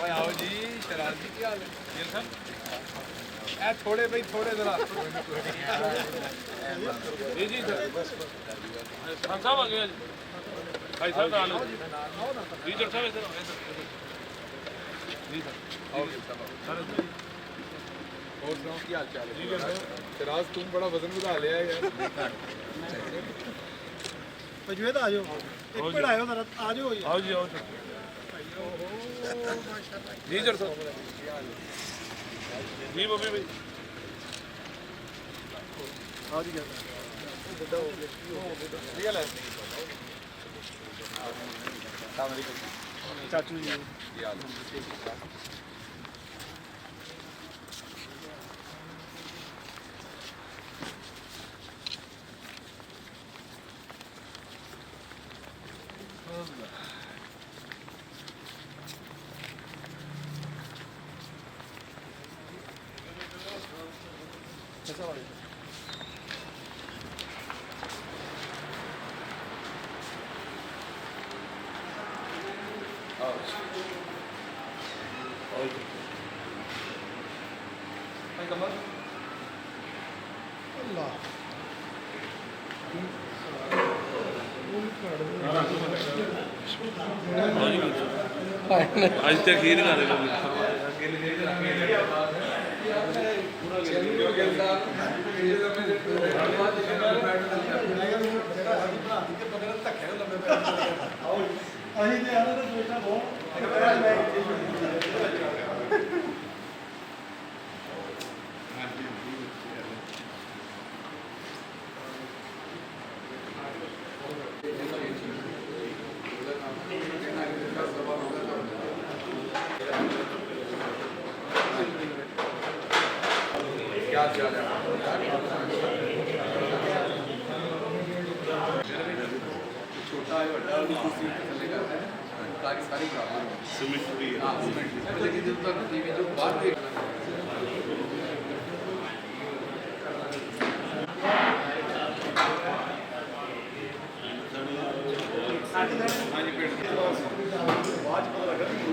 आओ जी शराब जी क्या हाल है ए थोड़े भाई थोड़े जरा जी जी सर खान साहब आ गए भाई साहब आ लो जी सर साहब इधर जी सर आओ सर और सुनाओ क्या हाल चाल है शराज तुम बड़ा वजन बढ़ा लिया यार पजवेद आ जाओ एक मिनट आयो जरा आ जाओ आओ जी आओ जी सर जी बबी भाई हाँ जी चाचू जी आज तक खीर खा रहे क्या चल रहा छोटा है बड़ा ताकि सारी सीमेंट भी है लेकिन जो तक टीवी जो बाहर हाँ जी पेट बाद पता लगा कि